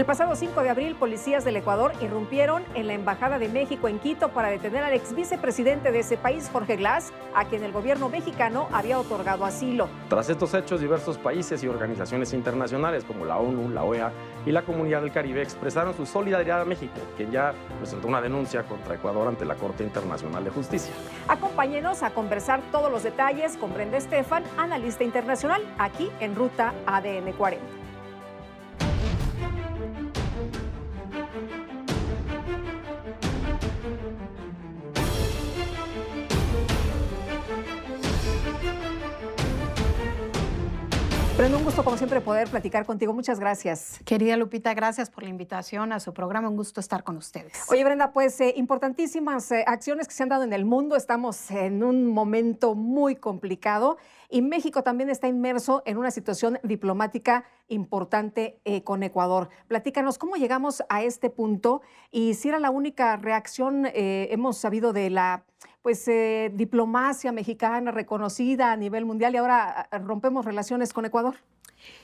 pasado 5 de abril, policías del Ecuador irrumpieron en la Embajada de México en Quito para detener al ex vicepresidente de ese país, Jorge Glass, a quien el gobierno mexicano había otorgado asilo. Tras estos hechos, diversos países y organizaciones internacionales como la ONU, la OEA y la Comunidad del Caribe expresaron su solidaridad a México, quien ya presentó una denuncia contra Ecuador ante la Corte Internacional de Justicia. Acompáñenos a conversar todos los detalles con Brenda Estefan, analista internacional, aquí en Ruta ADN 40. Brenda, un gusto como siempre poder platicar contigo. Muchas gracias. Querida Lupita, gracias por la invitación a su programa. Un gusto estar con ustedes. Oye, Brenda, pues importantísimas acciones que se han dado en el mundo. Estamos en un momento muy complicado y México también está inmerso en una situación diplomática importante con Ecuador. Platícanos cómo llegamos a este punto y si era la única reacción, hemos sabido de la diplomacia mexicana reconocida a nivel mundial y ahora rompemos relaciones con Ecuador.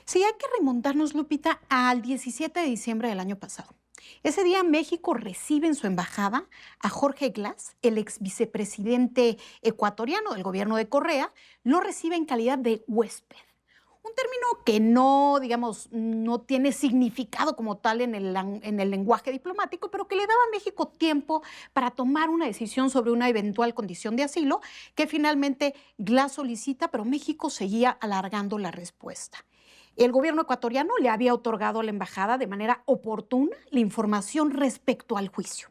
Sí, hay que remontarnos, Lupita, al 17 de diciembre del año pasado. Ese día México recibe en su embajada a Jorge Glass, el ex vicepresidente ecuatoriano del gobierno de Correa, lo recibe en calidad de huésped. Un término que no, digamos, no tiene significado como tal en el lenguaje diplomático, pero que le daba a México tiempo para tomar una decisión sobre una eventual condición de asilo que finalmente Glass solicita, pero México seguía alargando la respuesta. El gobierno ecuatoriano le había otorgado a la embajada de manera oportuna la información respecto al juicio.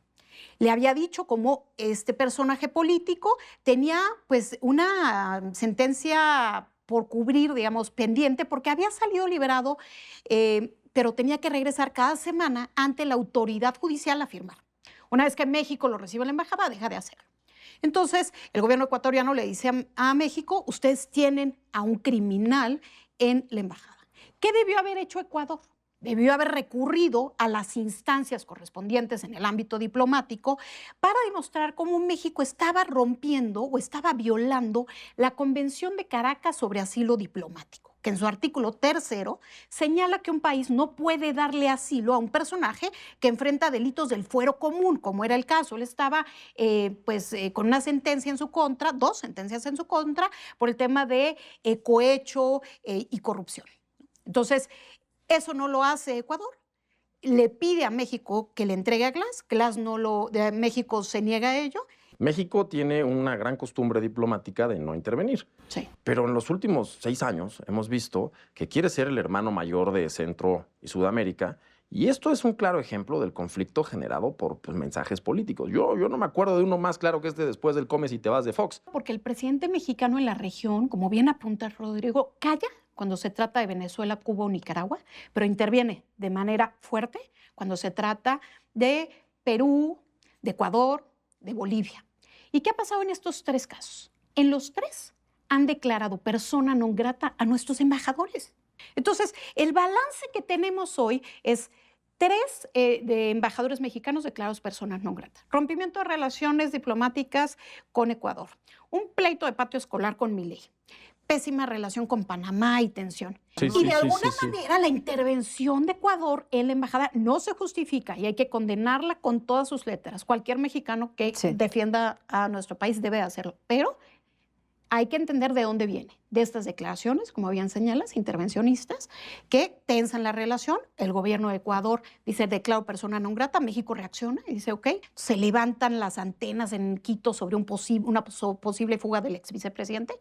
Le había dicho cómo este personaje político tenía pues una sentencia por cubrir, digamos, pendiente, porque había salido liberado, pero tenía que regresar cada semana ante la autoridad judicial a firmar. Una vez que México lo recibe en la embajada, deja de hacerlo. Entonces, el gobierno ecuatoriano le dice a México, ustedes tienen a un criminal en la embajada. ¿Qué debió haber hecho Ecuador? Debió haber recurrido a las instancias correspondientes en el ámbito diplomático para demostrar cómo México estaba rompiendo o estaba violando la Convención de Caracas sobre asilo diplomático, que en su artículo 3º señala que un país no puede darle asilo a un personaje que enfrenta delitos del fuero común, como era el caso. Él estaba con una sentencia en su contra, 2 sentencias en su contra, por el tema de cohecho y corrupción. Entonces, eso no lo hace Ecuador. Le pide a México que le entregue a Glass. Glass México se niega a ello. México tiene una gran costumbre diplomática de no intervenir. Sí. Pero en los últimos 6 años hemos visto que quiere ser el hermano mayor de Centro y Sudamérica. Y esto es un claro ejemplo del conflicto generado por mensajes políticos. Yo no me acuerdo de uno más claro que este después del comes y te vas de Fox. Porque el presidente mexicano en la región, como bien apunta Rodrigo, calla cuando se trata de Venezuela, Cuba o Nicaragua, pero interviene de manera fuerte cuando se trata de Perú, de Ecuador, de Bolivia. ¿Y qué ha pasado en estos 3 casos? En los 3 han declarado persona non grata a nuestros embajadores. Entonces, el balance que tenemos hoy es 3 de embajadores mexicanos declarados personas non grata. Rompimiento de relaciones diplomáticas con Ecuador. Un pleito de patio escolar con Milei. Pésima relación con Panamá y tensión. Y de alguna manera la intervención de Ecuador en la embajada no se justifica y hay que condenarla con todas sus letras. Cualquier mexicano que defienda a nuestro país debe hacerlo. Pero hay que entender de dónde viene. De estas declaraciones, como bien señalas, intervencionistas, que tensan la relación. El gobierno de Ecuador dice, declaro persona non grata. México reacciona y dice, ok. Se levantan las antenas en Quito sobre una posible fuga del ex vicepresidente.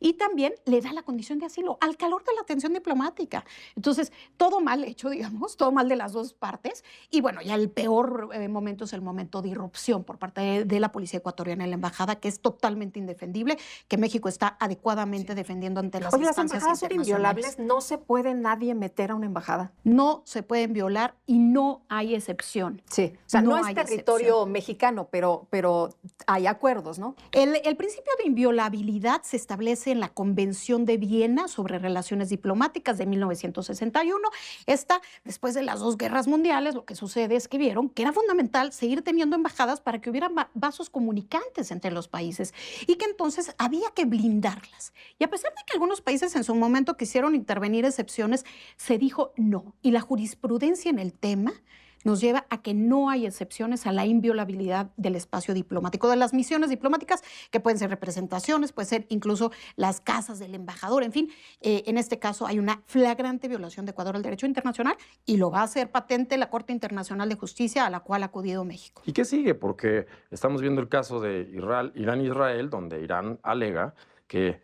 Y también le da la condición de asilo al calor de la tensión diplomática. Entonces, todo mal hecho, digamos, todo mal de las 2 partes. Y bueno, ya el peor momento es el momento de irrupción por parte de la policía ecuatoriana en la embajada, que es totalmente indefendible, que México está adecuadamente defendiendo ante las instancias internacionales. Las embajadas son inviolables, no se puede nadie meter a una embajada. No se pueden violar y no hay excepción. Sí, o sea, no es territorio mexicano, pero hay acuerdos, ¿no? El principio de inviolabilidad se establece establece en la Convención de Viena sobre Relaciones Diplomáticas de 1961. Esta, después de las 2 guerras mundiales, lo que sucede es que vieron que era fundamental seguir teniendo embajadas para que hubiera vasos comunicantes entre los países y que entonces había que blindarlas. Y a pesar de que algunos países en su momento quisieron intervenir excepciones, se dijo no. Y la jurisprudencia en el tema nos lleva a que no hay excepciones a la inviolabilidad del espacio diplomático, de las misiones diplomáticas, que pueden ser representaciones, puede ser incluso las casas del embajador, en fin, en este caso hay una flagrante violación de Ecuador al derecho internacional y lo va a hacer patente la Corte Internacional de Justicia a la cual ha acudido México. ¿Y qué sigue? Porque estamos viendo el caso de Irán-Israel, donde Irán alega que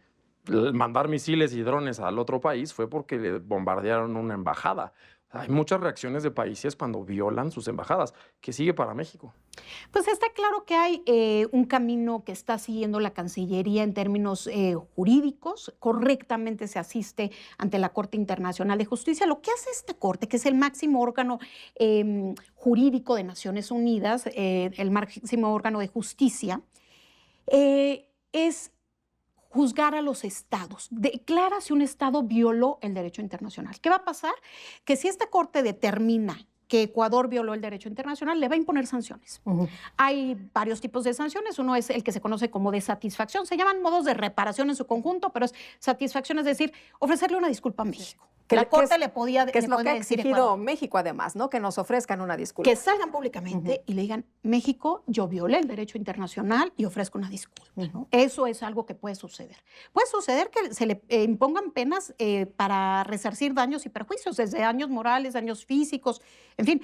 mandar misiles y drones al otro país fue porque le bombardearon una embajada. Hay muchas reacciones de países cuando violan sus embajadas. ¿Qué sigue para México? Pues está claro que hay un camino que está siguiendo la Cancillería en términos jurídicos. Correctamente se asiste ante la Corte Internacional de Justicia. Lo que hace esta Corte, que es el máximo órgano jurídico de Naciones Unidas, el máximo órgano de justicia, es juzgar a los estados. Declara si un estado violó el derecho internacional. ¿Qué va a pasar? Que si esta Corte determina que Ecuador violó el derecho internacional, le va a imponer sanciones. Hay varios tipos de sanciones. Uno es el que se conoce como de satisfacción. Se llaman modos de reparación en su conjunto, pero es satisfacción, es decir, ofrecerle una disculpa a México. Que la Corte le podía que es lo que ha decir exigido Ecuador, México, además, ¿no? Que nos ofrezcan una disculpa. que salgan públicamente y le digan, México, yo violé el derecho internacional y ofrezco una disculpa, ¿no? Eso es algo que puede suceder. Puede suceder que se le impongan penas para resarcir daños y perjuicios, desde daños morales, daños físicos, en fin.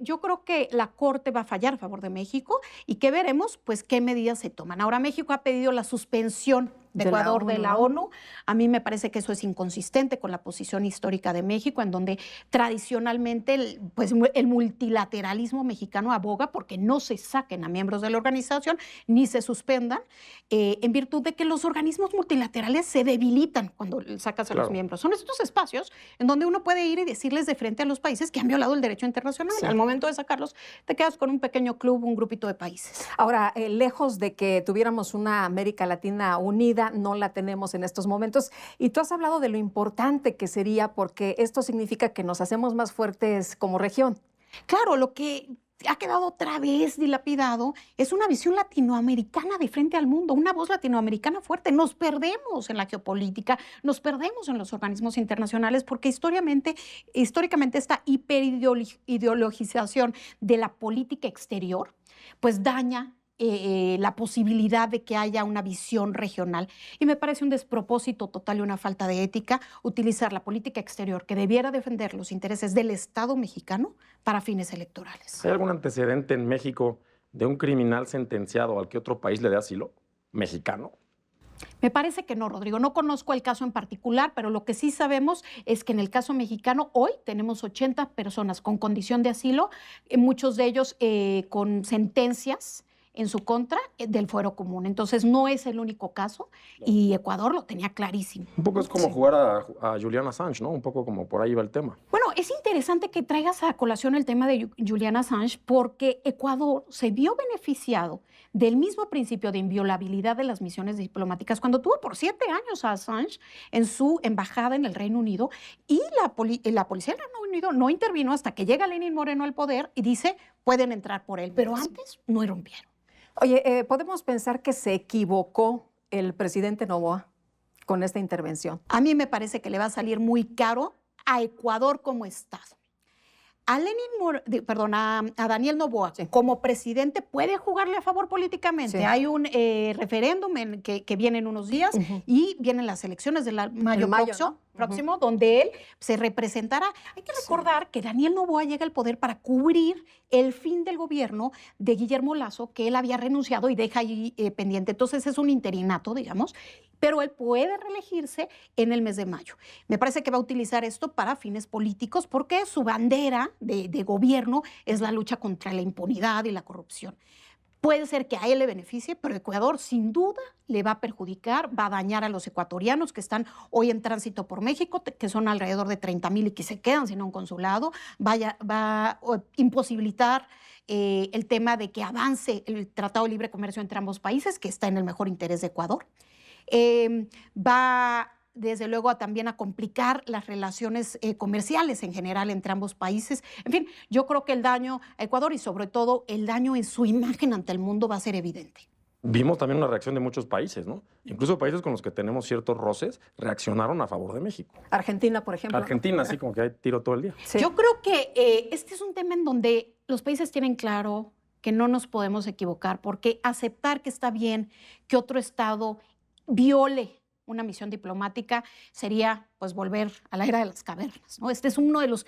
Yo creo que la Corte va a fallar a favor de México y que veremos, pues, qué medidas se toman. Ahora, México ha pedido la suspensión de Ecuador de la ONU. A mí me parece que eso es inconsistente con la posición histórica de México, en donde tradicionalmente el multilateralismo mexicano aboga porque no se saquen a miembros de la organización ni se suspendan, en virtud de que los organismos multilaterales se debilitan cuando sacas a los miembros. Son estos espacios en donde uno puede ir y decirles de frente a los países que han violado el derecho internacional. Al momento de sacarlos, te quedas con un pequeño club, un grupito de países. Ahora, lejos de que tuviéramos una América Latina unida, no la tenemos en estos momentos. Y tú has hablado de lo importante que sería, porque esto significa que nos hacemos más fuertes como región. Claro, lo que ha quedado otra vez dilapidado es una visión latinoamericana de frente al mundo, una voz latinoamericana fuerte. Nos perdemos en la geopolítica, nos perdemos en los organismos internacionales porque históricamente esta hiperideologización de la política exterior pues daña la posibilidad de que haya una visión regional. Y me parece un despropósito total y una falta de ética utilizar la política exterior que debiera defender los intereses del Estado mexicano para fines electorales. ¿Hay algún antecedente en México de un criminal sentenciado al que otro país le dé asilo? ¿Mexicano? Me parece que no, Rodrigo. No conozco el caso en particular, pero lo que sí sabemos es que en el caso mexicano hoy tenemos 80 personas con condición de asilo, muchos de ellos con sentencias en su contra del fuero común. Entonces no es el único caso y Ecuador lo tenía clarísimo. Un poco es como jugar a Julian Assange, ¿no? Un poco como por ahí va el tema. Bueno, es interesante que traigas a colación el tema de Julian Assange porque Ecuador se vio beneficiado del mismo principio de inviolabilidad de las misiones diplomáticas cuando tuvo por 7 años a Assange en su embajada en el Reino Unido y la policía del Reino Unido no intervino hasta que llega Lenín Moreno al poder y dice pueden entrar por él, pero antes no irrumpieron. Oye, ¿podemos pensar que se equivocó el presidente Noboa con esta intervención? A mí me parece que le va a salir muy caro a Ecuador como Estado. A Daniel Noboa, como presidente, puede jugarle a favor políticamente. Hay un referéndum que viene en unos días y vienen las elecciones de mayo próximo, donde él se representará. Hay que recordar que Daniel Noboa llega al poder para cubrir el fin del gobierno de Guillermo Lasso, que él había renunciado y deja ahí pendiente. Entonces es un interinato, digamos, pero él puede reelegirse en el mes de mayo. Me parece que va a utilizar esto para fines políticos porque su bandera de gobierno es la lucha contra la impunidad y la corrupción. Puede ser que a él le beneficie, pero Ecuador sin duda le va a perjudicar, va a dañar a los ecuatorianos que están hoy en tránsito por México, que son alrededor de 30,000 y que se quedan sin un consulado, va a imposibilitar el tema de que avance el Tratado de Libre Comercio entre ambos países, que está en el mejor interés de Ecuador. Va desde luego también a complicar las relaciones comerciales en general entre ambos países. En fin, yo creo que el daño a Ecuador y sobre todo el daño en su imagen ante el mundo va a ser evidente. Vimos también una reacción de muchos países, ¿no? Incluso países con los que tenemos ciertos roces reaccionaron a favor de México. Argentina, por ejemplo. Argentina, sí, como que hay tiro todo el día. Sí. Yo creo que este es un tema en donde los países tienen claro que no nos podemos equivocar, porque aceptar que está bien que otro Estado viole una misión diplomática sería pues volver a la era de las cavernas, ¿no? Este es uno de los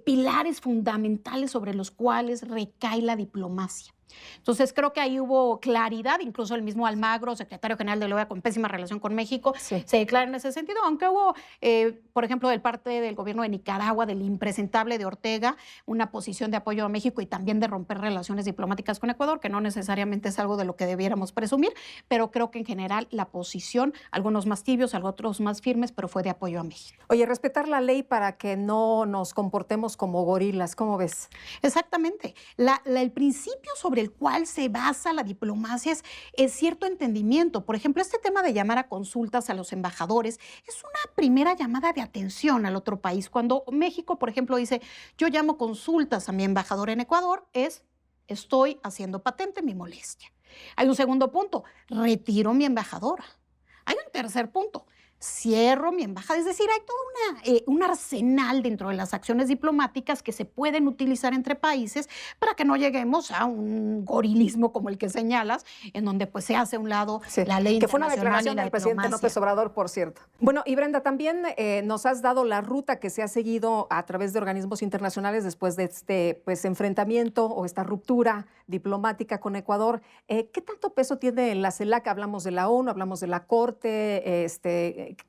pilares fundamentales sobre los cuales recae la diplomacia. Entonces creo que ahí hubo claridad, incluso el mismo Almagro, secretario general de la OEA con pésima relación con México, Sí. se declara en ese sentido, aunque hubo, por ejemplo, del parte del gobierno de Nicaragua, del impresentable de Ortega, una posición de apoyo a México y también de romper relaciones diplomáticas con Ecuador, que no necesariamente es algo de lo que debiéramos presumir, pero creo que en general la posición, algunos más tibios, otros más firmes, pero fue de apoyo a México. Oye, respetar la ley para que no nos comportemos como gorilas, ¿cómo ves? Exactamente. El principio sobre el cual se basa la diplomacia es cierto entendimiento. Por ejemplo, este tema de llamar a consultas a los embajadores es una primera llamada de atención al otro país. Cuando México, por ejemplo, dice, yo llamo consultas a mi embajador en Ecuador, estoy haciendo patente mi molestia. Hay un segundo punto, retiro mi embajadora. Hay un tercer punto, cierro mi embajada. Es decir, hay todo un arsenal dentro de las acciones diplomáticas que se pueden utilizar entre países para que no lleguemos a un gorilismo como el que señalas, en donde pues se hace a un lado Sí, la ley que fue una internacional declaración y la del presidente diplomacia. López Obrador, por cierto. Bueno, y Brenda, también nos has dado la ruta que se ha seguido a través de organismos internacionales después de este pues, enfrentamiento o esta ruptura diplomática con Ecuador. ¿Qué tanto peso tiene la CELAC? Hablamos de la ONU, hablamos de la Corte.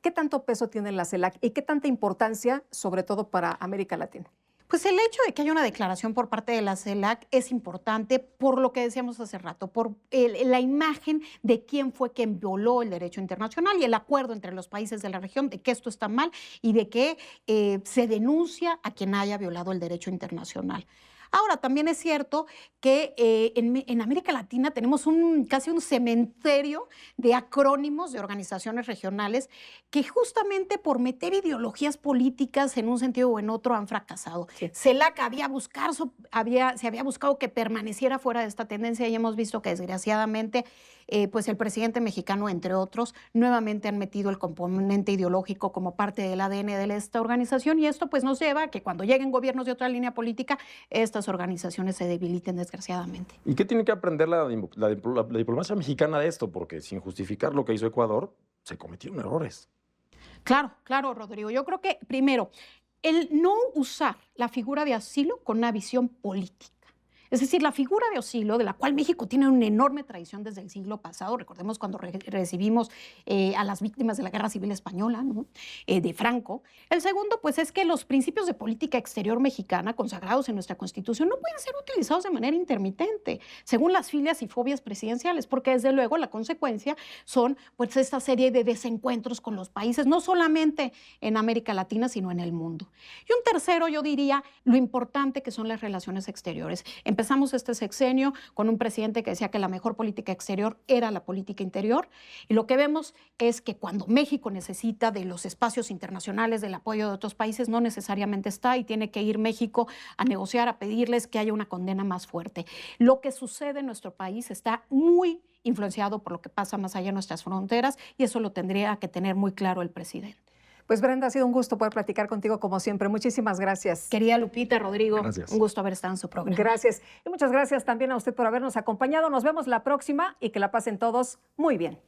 ¿Qué tanto peso tiene la CELAC y qué tanta importancia, sobre todo para América Latina? Pues el hecho de que haya una declaración por parte de la CELAC es importante por lo que decíamos hace rato, por la imagen de quién fue quien violó el derecho internacional y el acuerdo entre los países de la región de que esto está mal y de que se denuncia a quien haya violado el derecho internacional. Ahora, también es cierto que en América Latina tenemos casi un cementerio de acrónimos de organizaciones regionales que justamente por meter ideologías políticas en un sentido o en otro han fracasado. Sí. CELAC se había buscado que permaneciera fuera de esta tendencia y hemos visto que desgraciadamente pues el presidente mexicano, entre otros, nuevamente han metido el componente ideológico como parte del ADN de esta organización y esto pues nos lleva a que cuando lleguen gobiernos de otra línea política, estas organizaciones se debiliten desgraciadamente. ¿Y qué tiene que aprender la diplomacia mexicana de esto? Porque sin justificar lo que hizo Ecuador, se cometieron errores. Claro, Rodrigo. Yo creo que, primero, el no usar la figura de asilo con una visión política. Es decir, la figura de asilo, de la cual México tiene una enorme tradición desde el siglo pasado, recordemos cuando recibimos a las víctimas de la Guerra Civil Española, ¿no? De Franco. El segundo, pues, es que los principios de política exterior mexicana, consagrados en nuestra Constitución, no pueden ser utilizados de manera intermitente, según las filias y fobias presidenciales, porque, desde luego, la consecuencia son, pues, esta serie de desencuentros con los países, no solamente en América Latina, sino en el mundo. Y un tercero, yo diría, lo importante que son las relaciones exteriores. Empezamos este sexenio con un presidente que decía que la mejor política exterior era la política interior y lo que vemos es que cuando México necesita de los espacios internacionales, del apoyo de otros países, no necesariamente está y tiene que ir México a negociar, a pedirles que haya una condena más fuerte. Lo que sucede en nuestro país está muy influenciado por lo que pasa más allá de nuestras fronteras y eso lo tendría que tener muy claro el presidente. Pues Brenda, ha sido un gusto poder platicar contigo como siempre. Muchísimas gracias. Querida Lupita, Rodrigo, Gracias. un gusto haber estado en su programa. Gracias. Y muchas gracias también a usted por habernos acompañado. Nos vemos la próxima y que la pasen todos muy bien.